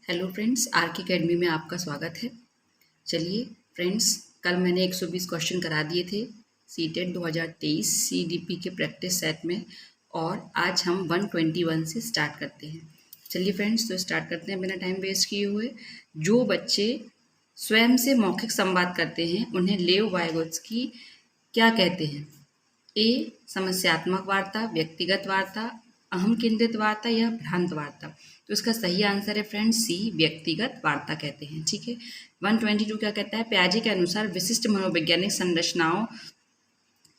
Hello friends, are के academy में आपका स्वागत है। चलिए फ्रेंड्स, कल मैंने 120 क्वेश्चन करा दिए थे सीटेट 2023 सीडीपी के प्रैक्टिस सेट में, और आज हम 121 से स्टार्ट करते हैं। चलिए फ्रेंड्स, तो स्टार्ट करते हैं बिना टाइम वेस्ट किए हुए। जो बच्चे स्वयं से मौखिक संवाद करते हैं उन्हें लेव वाइगोत्स्की क्या कहते हैं? ए समस्यात्मक वार्ता, व्यक्तिगत वार्ता, अहम केंद्रित वार्ता या भ्रांत वार्ता। तो इसका सही आंसर है फ्रेंड्स सी, व्यक्तिगत वार्ता कहते हैं। ठीक है। 122 क्या कहता है? पियाजे के अनुसार विशिष्ट मनोवैज्ञानिक संरचनाओं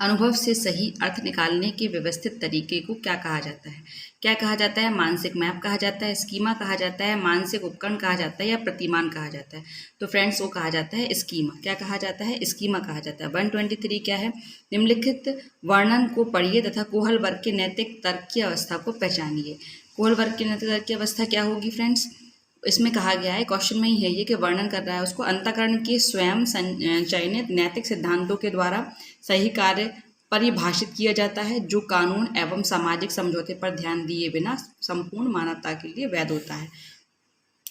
अनुभव से सही अर्थ निकालने के व्यवस्थित तरीके को क्या कहा जाता है? क्या कहा जाता है? मानसिक मैप कहा जाता है, स्कीमा कहा जाता है, मानसिक उपकरण कहा जाता है या प्रतिमान कहा जाता है? तो फ्रेंड्स वो कहा जाता है स्कीमा। क्या कहा जाता है? स्कीमा कहा जाता है। 123 क्या है? निम्नलिखित वर्णन को पढ़िए तथा कोहल वर्ग के नैतिक तर्क की अवस्था को पहचानिए। कोहल वर्ग की नैतिक तर्क की अवस्था क्या होगी फ्रेंड्स? इसमें कहा गया है, क्वेश्चन में ही है ये, कि वर्णन कर रहा है उसको अंतःकरण के स्वयं चयनित नैतिक सिद्धांतों के द्वारा सही कार्य परिभाषित किया जाता है, जो कानून एवं सामाजिक समझौते पर ध्यान दिए बिना संपूर्ण मानवता के लिए वैध होता है।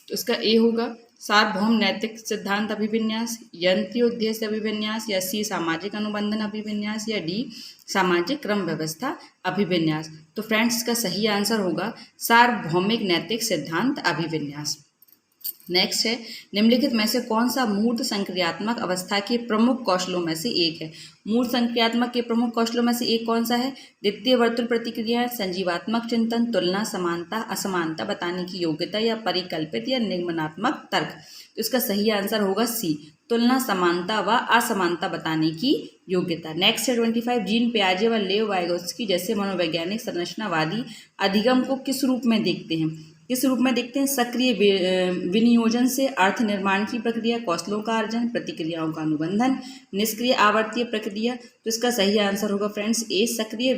तो इसका ए होगा सार्वभौम नैतिक सिद्धांत अभिविन्यास, यंत्री उद्देश्य अभिविन्यास, या सी सामाजिक अनुबंधन अभिविन्यास, या डी सामाजिक क्रम व्यवस्था अभिविन्यास। तो फ्रेंड्स इसका सही आंसर होगा सार्वभौमिक नैतिक सिद्धांत अभिविन्यास। नेक्स्ट है, निम्नलिखित में से कौन सा मूर्त संक्रियात्मक अवस्था के प्रमुख कौशलों में से एक है? मूर्त संक्रियात्मक के प्रमुख कौशलों में से एक कौन सा है? द्वितीय वर्तुल प्रतिक्रिया, संजीवात्मक चिंतन, तुलना, समानता, असमानता बताने की योग्यता, या परिकल्पित या निगमनात्मक तर्क। तो इसका सही आंसर होगा सी, तुलना, समानता व असमानता बताने की योग्यता। नेक्स्ट है 25, जीन पियाजे व लेव वाइगोत्स्की जैसे मनोवैज्ञानिक संरचनावादी अधिगम को किस रूप में देखते हैं? किस रूप में देखते हैं? सक्रिय विनियोजन से अर्थ निर्माण की प्रक्रिया, कौशलों का अर्जन, प्रतिक्रियाओं का अनुबंधन, निष्क्रिय आवर्तीय प्रक्रिया। तो इसका सही आंसर होगा फ्रेंड्स ए, सक्रिय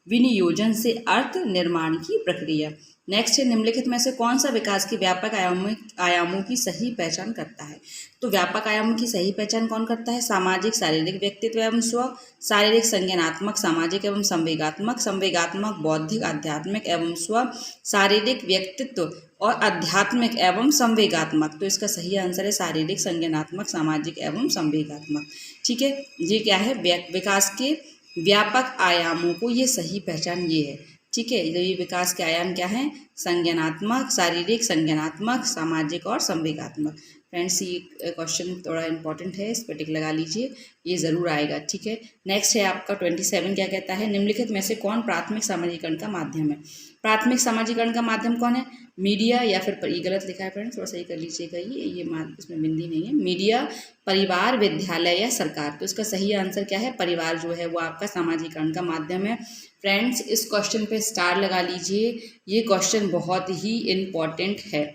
विनियोजन से अर्थ निर्माण की प्रक्रिया। नेक्स्ट है, निम्नलिखित में से कौन सा विकास के व्यापक आयामों की सही पहचान करता है? तो व्यापक आयामों की सही पहचान कौन करता है? सामाजिक, शारीरिक, व्यक्तित्व एवं स्व, शारीरिक, संज्ञानात्मक, सामाजिक एवं संवेगात्मक, संवेगात्मक, बौद्धिक, आध्यात्मिक एवं स्व, शारीरिक, व्यक्तित्व और आध्यात्मिक एवं संवेगात्मक। तो इसका सही आंसर है शारीरिक, संज्ञानात्मक, सामाजिक एवं संवेगात्मक। ठीक है, ये क्या है? विकास के व्यापक आयामों को ये सही पहचान ये है। ठीक है, ये विकास के आयाम क्या हैं? संज्ञानात्मक, शारीरिक, संज्ञानात्मक, सामाजिक और संवेगात्मक। फ्रेंड्स ये क्वेश्चन थोड़ा इंपॉर्टेंट है, इस पर टिक लगा लीजिए, ये ज़रूर आएगा। ठीक है। नेक्स्ट है आपका 27 क्या कहता है? निम्नलिखित में से कौन प्राथमिक सामाजिकरण का माध्यम है? प्राथमिक सामाजिकरण का माध्यम कौन है? मीडिया, या फिर ये गलत लिखा है फ्रेंड्स, थोड़ा सही कर लीजिएगा, ये इसमें बिंदी नहीं है। मीडिया, परिवार, विद्यालय या सरकार। तो इसका सही आंसर क्या है? परिवार जो है वो आपका सामाजिकरण का माध्यम है। फ्रेंड्स इस क्वेश्चन पे स्टार लगा लीजिए, ये क्वेश्चन बहुत ही इम्पॉर्टेंट है।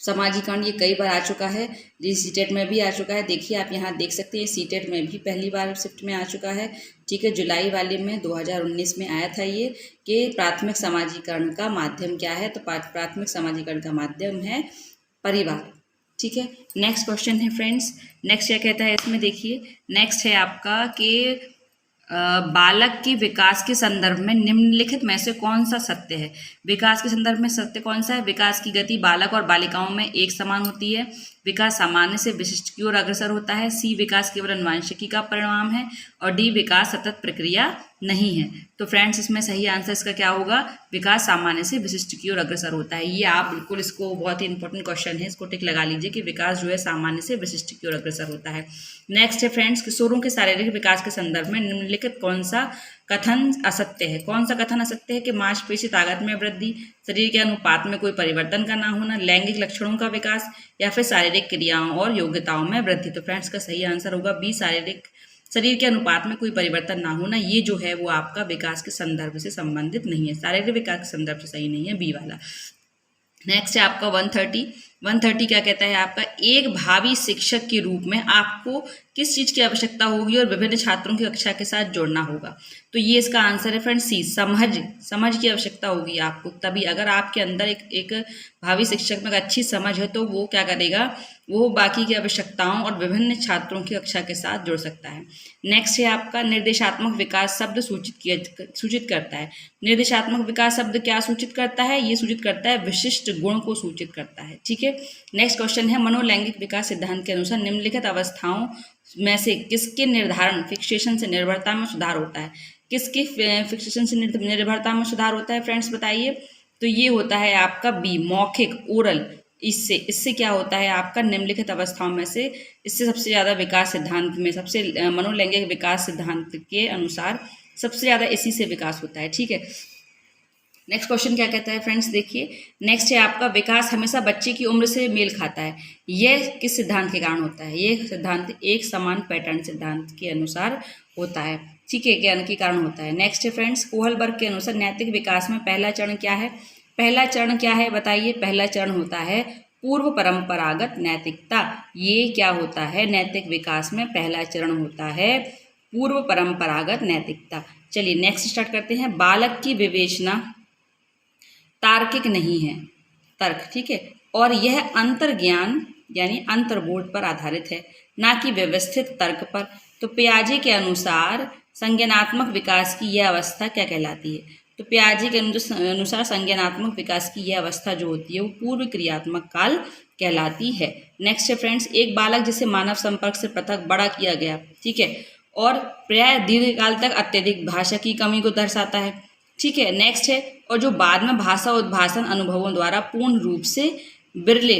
सामाजिकरण ये कई बार आ चुका है, जी सीटेट में भी आ चुका है। देखिए आप यहाँ देख सकते हैं, सीटेट में भी पहली बार शिफ्ट में आ चुका है। ठीक है, जुलाई वाले में 2019 में आया था ये, कि प्राथमिक सामाजिकरण का माध्यम क्या है? तो प्राथमिक सामाजिकरण का माध्यम है परिवार। ठीक है। नेक्स्ट क्वेश्चन है फ्रेंड्स, नेक्स्ट क्या कहता है इसमें? देखिए नेक्स्ट है आपका कि बालक के विकास के संदर्भ में निम्नलिखित में से कौन सा सत्य है? विकास के संदर्भ में सत्य कौन सा है? विकास की गति बालक और बालिकाओं में एक समान होती है, विकास सामान्य से विशिष्ट की ओर अग्रसर होता है, सी विकास केवल अनुवांशिकी का परिणाम है, और डी विकास सतत प्रक्रिया नहीं है। तो फ्रेंड्स इसमें सही आंसर इसका क्या होगा? विकास सामान्य से विशिष्ट की ओर अग्रसर होता है। ये आप बिल्कुल इसको, बहुत ही इंपॉर्टेंट क्वेश्चन है, इसको टिक लगा लीजिए कि विकास जो है सामान्य से विशिष्ट की ओर अग्रसर होता है। नेक्स्ट है फ्रेंड्स, किशोरों के शारीरिक विकास के संदर्भ में निम्नलिखित कौन सा कथन असत्य है? कौन सा कथन असत्य है? कि मांसपेशी ताकत में वृद्धि, शरीर के अनुपात में कोई परिवर्तन का ना होना, लैंगिक लक्षणों का विकास, या फिर शारीरिक क्रियाओं और योग्यताओं में वृद्धि। तो फ्रेंड्स का सही आंसर होगा बी, शरीर के अनुपात में कोई परिवर्तन ना होना। ये जो है वो आपका विकास के संदर्भ से संबंधित नहीं है, शारीरिक विकास के संदर्भ से सही नहीं है, बी वाला। नेक्स्ट है आपका 130, 130 क्या कहता है आपका, एक भावी शिक्षक के रूप में आपको किस चीज़ की आवश्यकता होगी और विभिन्न छात्रों की कक्षा के साथ जोड़ना होगा। तो ये इसका आंसर है फ्रेंड्स सी, समझ की आवश्यकता होगी आपको। तभी अगर आपके अंदर एक भावी शिक्षक में अच्छी समझ है तो वो क्या करेगा, वो बाकी की आवश्यकताओं और विभिन्न छात्रों की कक्षा के साथ जोड़ सकता है। नेक्स्ट है आपका निर्देशात्मक विकास शब्द सूचित करता है। निर्देशात्मक विकास शब्द क्या सूचित करता है, ये सूचित करता है विशिष्ट गुण को सूचित करता है। ठीक है, नेक्स्ट क्वेश्चन है मनोलैंगिक विकास सिद्धांत के अनुसार निम्नलिखित अवस्थाओं में से किसके निर्धारण फिक्सेशन से निर्भरता में सुधार होता है। किसके फिक्सेशन से निर्भरता में सुधार होता है फ्रेंड्स बताइए। तो ये होता है आपका बी, मौखिक, ओरल। इससे क्या होता है आपका, निम्नलिखित अवस्थाओं में से इससे सबसे ज़्यादा विकास सिद्धांत में सबसे मनोलैंगिक विकास सिद्धांत के अनुसार सबसे ज़्यादा इसी से विकास होता है। ठीक है, नेक्स्ट क्वेश्चन क्या कहता है फ्रेंड्स देखिए, नेक्स्ट है आपका विकास हमेशा बच्चे की उम्र से मेल खाता है। यह किस सिद्धांत के कारण होता है, यह सिद्धांत एक समान पैटर्न सिद्धांत के अनुसार होता है। ठीक है, ज्ञान के कारण होता है। नेक्स्ट है फ्रेंड्स कोहलबर्ग के अनुसार नैतिक विकास में पहला चरण क्या है। पहला चरण क्या है बताइए। पहला चरण होता है पूर्व परंपरागत नैतिकता। ये क्या होता है, नैतिक विकास में पहला चरण होता है पूर्व परंपरागत नैतिकता। चलिए नेक्स्ट स्टार्ट करते हैं। बालक की विवेचना तार्किक नहीं है, तर्क, ठीक है, और यह अंतर्ज्ञान यानी अंतर्बोध पर आधारित है, ना कि व्यवस्थित तर्क पर। तो पियाजे के अनुसार संज्ञानात्मक विकास की यह अवस्था क्या कहलाती है। तो पियाजे के अनुसार संज्ञानात्मक विकास की यह अवस्था जो होती है वो पूर्व क्रियात्मक काल कहलाती है। नेक्स्ट है फ्रेंड्स, एक बालक जिसे मानव संपर्क से पृथक बड़ा किया गया, ठीक है, और प्राय दीर्घकाल तक अत्यधिक भाषा की कमी को दर्शाता है। ठीक है, नेक्स्ट है, और जो बाद में भाषा उद्भाषण अनुभवों द्वारा पूर्ण रूप से बिरले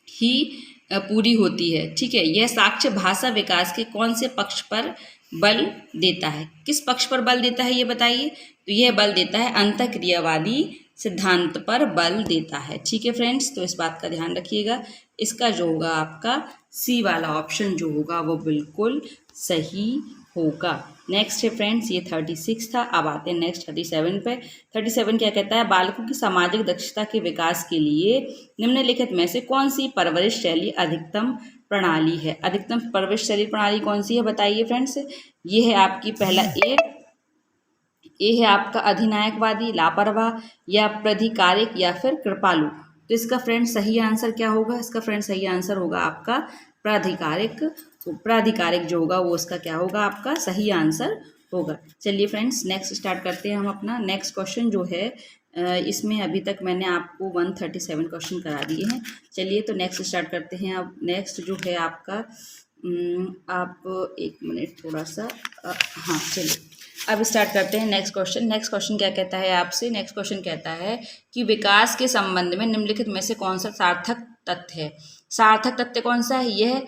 ही पूरी होती है। ठीक है, यह साक्ष्य भाषा विकास के कौन से पक्ष पर बल देता है, किस पक्ष पर बल देता है ये बताइए। तो यह बल देता है अंतःक्रियावादी सिद्धांत पर बल देता है। ठीक है फ्रेंड्स, तो इस बात का ध्यान रखिएगा। इसका जो होगा आपका सी वाला ऑप्शन जो होगा वो बिल्कुल सही होगा। नेक्स्ट है फ्रेंड्स, ये 36 था। अब आते हैं नेक्स्ट 37 पे। 37 क्या कहता है, बालकों की सामाजिक दक्षता के विकास के लिए निम्नलिखित में से कौन सी परवरिश शैली अधिकतम प्रणाली है। अधिकतम परवरिश शैली प्रणाली कौन सी है बताइए फ्रेंड्स। ये है आपकी पहला ए है आपका अधिनायकवादी, लापरवाह या प्राधिकारिक या फिर कृपालु। तो इसका फ्रेंड सही आंसर क्या होगा, इसका फ्रेंड सही आंसर होगा आपका प्राधिकारिक। तो प्राधिकारिक जो होगा वो इसका क्या होगा, आपका सही आंसर होगा। चलिए फ्रेंड्स नेक्स्ट स्टार्ट करते हैं हम अपना नेक्स्ट क्वेश्चन जो है। इसमें अभी तक मैंने आपको 137 क्वेश्चन करा दिए हैं। चलिए तो नेक्स्ट स्टार्ट करते हैं। अब नेक्स्ट जो है आपका आप एक मिनट थोड़ा सा हाँ चलिए अब स्टार्ट करते हैं नेक्स्ट क्वेश्चन। नेक्स्ट क्वेश्चन क्या कहता है आपसे, नेक्स्ट क्वेश्चन कहता है कि विकास के संबंध में निम्नलिखित में से कौन सा सार्थक तथ्य है। सार्थक तथ्य कौन सा है, यह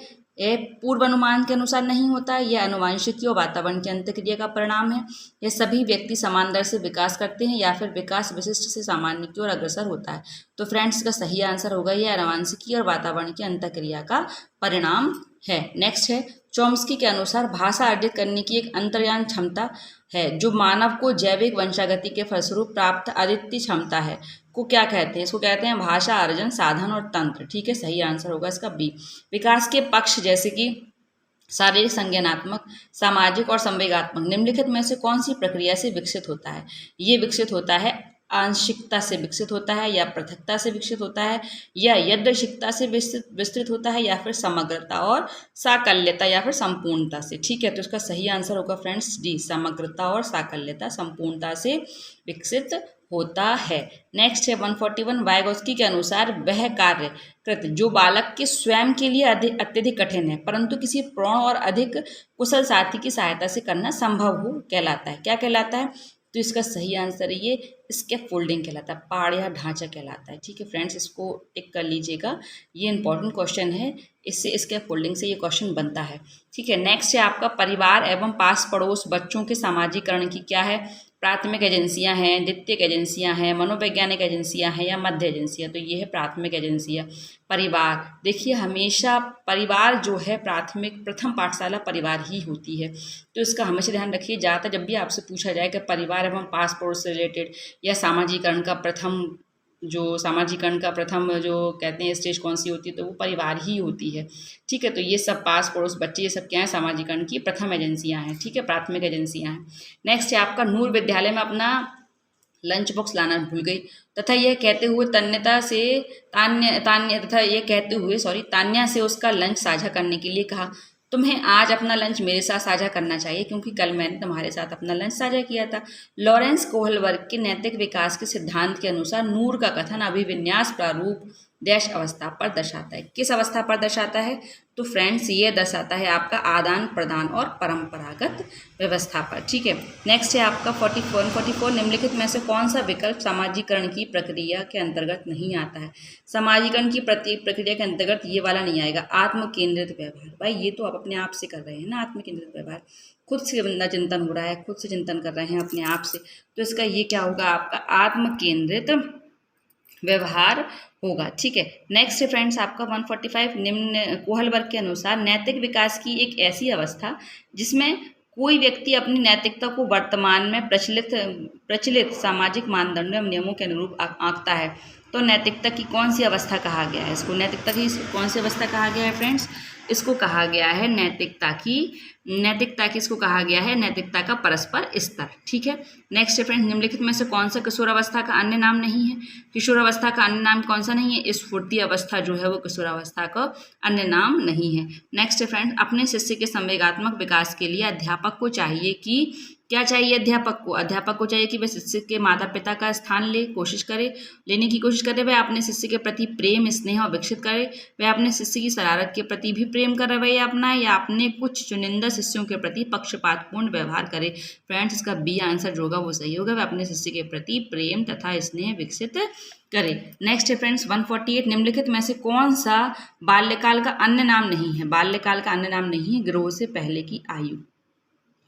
पूर्वानुमान के अनुसार नहीं होता है, यह आनुवंशिकी और वातावरण की अंतःक्रिया का परिणाम है, यह सभी व्यक्ति समान दर से विकास करते हैं, या फिर विकास विशिष्ट से सामान्य की ओर अग्रसर होता है। तो फ्रेंड्स का सही आंसर होगा यह आनुवंशिकी और वातावरण की अंतःक्रिया का परिणाम है। नेक्स्ट है, चॉम्स्की के अनुसार भाषा अर्जित करने की एक अंतर्यान क्षमता है जो मानव को जैविक वंशागति के फलस्वरूप प्राप्त अद्वितीय क्षमता है को क्या कहते हैं। इसको कहते हैं भाषा अर्जन साधन और तंत्र। ठीक है, सही आंसर होगा इसका बी। विकास के पक्ष जैसे कि शारीरिक, संज्ञानात्मक, सामाजिक और संवेगात्मक निम्नलिखित में से कौन सी प्रक्रिया से विकसित होता है। ये विकसित होता है आंशिकता से विकसित होता है, या पृथकता से विकसित होता है, या यादृच्छिकता से विस्तृत होता है, या फिर समग्रता और साकल्यता या फिर संपूर्णता से। ठीक है, तो इसका सही आंसर होगा फ्रेंड्स डी, समग्रता और साकल्यता संपूर्णता से विकसित होता है। नेक्स्ट है 141, वाइगोत्स्की के अनुसार वह कार्य कृत जो बालक के स्वयं के लिए अत्यधिक कठिन है परंतु किसी प्रौढ़ और अधिक कुशल साथी की सहायता से करना संभव हो कहलाता है। क्या कहलाता है, तो इसका सही आंसर है ये स्कैफोल्डिंग कहलाता है, पहाड़ या ढांचा कहलाता है। ठीक है फ्रेंड्स, इसको टिक कर लीजिएगा, ये इंपॉर्टेंट क्वेश्चन है, इससे स्कैफोल्डिंग से ये क्वेश्चन बनता है। ठीक है, नेक्स्ट है आपका परिवार एवं पास पड़ोस बच्चों के सामाजिकरण की क्या है। प्राथमिक एजेंसियां हैं, द्वितीयक एजेंसियां हैं, मनोवैज्ञानिक एजेंसियां हैं, या मध्य एजेंसियां। तो ये है प्राथमिक एजेंसियां। परिवार, देखिए हमेशा परिवार जो है प्राथमिक प्रथम पाठशाला परिवार ही होती है, तो इसका हमेशा ध्यान रखिए। ज़्यादातर जब भी आपसे पूछा जाए कि परिवार एवं पास पड़ोस से रिलेटेड या सामाजिकरण का प्रथम जो सामाजिकरण का प्रथम जो कहते हैं स्टेज कौन सी होती है, तो वो परिवार ही होती है। ठीक है, तो ये सब पास पड़ोस बच्चे ये सब क्या है, सामाजिकरण की प्रथम एजेंसियां हैं। ठीक है, प्राथमिक एजेंसियां हैं। नेक्स्ट है आपका नूर विद्यालय में अपना लंच बॉक्स लाना भूल गई तथा यह कहते हुए तान्या से उसका लंच साझा करने के लिए कहा, तुम्हें आज अपना लंच मेरे साथ साझा करना चाहिए क्योंकि कल मैंने तुम्हारे साथ अपना लंच साझा किया था। लॉरेंस कोहलबर्ग के नैतिक विकास के सिद्धांत के अनुसार नूर का कथन अभिविन्यास प्रारूप डैश अवस्था पर दर्शाता है। किस अवस्था पर दर्शाता है? तो फ्रेंड्स ये दर्शाता है आपका आदान प्रदान और परंपरागत व्यवस्था पर। ठीक है, नेक्स्ट है आपका 44 निम्नलिखित में से कौन सा विकल्प सामाजिकरण की प्रक्रिया के अंतर्गत नहीं आता है? सामाजिकरण की प्रक्रिया के अंतर्गत ये वाला नहीं आएगा, आत्म केंद्रित व्यवहार। भाई ये तो आप अपने आप से कर रहे हैं ना, आत्म केंद्रित व्यवहार, खुद से बंदा चिंतन हो रहा है, खुद से चिंतन कर रहे हैं अपने आप से, तो इसका ये क्या होगा आपका आत्म केंद्रित व्यवहार होगा। ठीक है, नेक्स्ट है फ्रेंड्स आपका 145 निम्न कोहलबर्ग के अनुसार नैतिक विकास की एक ऐसी अवस्था जिसमें कोई व्यक्ति अपनी नैतिकता को वर्तमान में प्रचलित सामाजिक मानदंडों एवं नियमों के अनुरूप आंकता है। तो नैतिकता की कौन सी अवस्था कहा गया है? इसको नैतिकता की कौन सी अवस्था कहा गया है फ्रेंड्स? इसको कहा गया है नैतिकता की इसको कहा गया है नैतिकता का परस्पर स्तर। ठीक है, नेक्स्ट है फ्रेंड्स निम्नलिखित में से कौन सा किशोरावस्था का अन्य नाम नहीं है? किशोरावस्था का अन्य नाम कौन सा नहीं है? स्फूर्ति अवस्था जो है वो किशोरावस्था का अन्य नाम नहीं है। नेक्स्ट है फ्रेंड्स अपने शिष्य के संवेगात्मक विकास के लिए अध्यापक को चाहिए कि क्या चाहिए? अध्यापक को चाहिए कि वह शिष्य के माता पिता का स्थान लेने की कोशिश करे, वह अपने शिष्य के प्रति प्रेम स्नेह और विकसित करे, वह अपने शिष्य की शरारत के प्रति भी प्रेम का रवैया अपनाए या अपने कुछ चुनिंदा शिष्यों के प्रति पक्षपातपूर्ण व्यवहार करे। फ्रेंड्स इसका बी आंसर जो होगा वो सही होगा, वह अपने शिष्य के प्रति प्रेम तथा स्नेह विकसित करे। नेक्स्ट है फ्रेंड्स 148 निम्नलिखित में से कौन सा बाल्यकाल का अन्य नाम नहीं है? बाल्यकाल का अन्य नाम नहीं है गिरोह से पहले की आयु,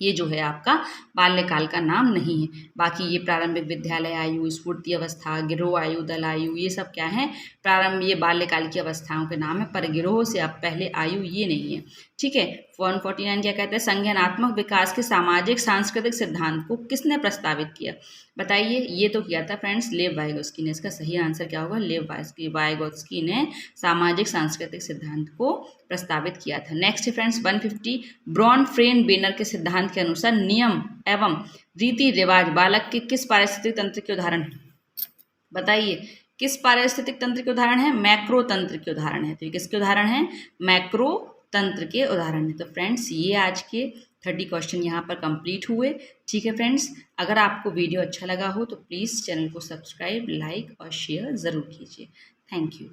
ये जो है आपका बाल्यकाल का नाम नहीं है। बाकी ये प्रारंभिक विद्यालय आयु, स्फूर्ति अवस्था, गिरोह आयु, दल आयु, ये सब क्या है? ये बाल्यकाल की अवस्थाओं के नाम है, पर गिरोह से अब पहले आयु ये नहीं है। ठीक है, 149 क्या कहते हैं? संज्ञानात्मक विकास के सामाजिक सांस्कृतिक सिद्धांत को किसने प्रस्तावित किया? बताइए, ये तो किया था फ्रेंड्स लेव वाइगोत्स्की ने। इसका सही आंसर क्या होगा? लेव वाइगोत्स्की ने सामाजिक सांस्कृतिक सिद्धांत को प्रस्तावित किया था। नेक्स्ट फ्रेंड्स 150 ब्रॉन-फ्रेन-बेनर के सिद्धांत के अनुसार नियम एवं रीति रिवाज बालक के किस पारिस्थितिक तंत्र के उदाहरण है? बताइए, किस पारिस्थितिक तंत्र के उदाहरण है? मैक्रो तंत्र के उदाहरण है। तो ये किसके उदाहरण है? मैक्रो तंत्र के उदाहरण है। तो फ्रेंड्स ये आज के 30 क्वेश्चन यहाँ पर कंप्लीट हुए। ठीक है फ्रेंड्स, अगर आपको वीडियो अच्छा लगा हो तो प्लीज़ चैनल को सब्सक्राइब, लाइक और शेयर ज़रूर कीजिए। Thank you.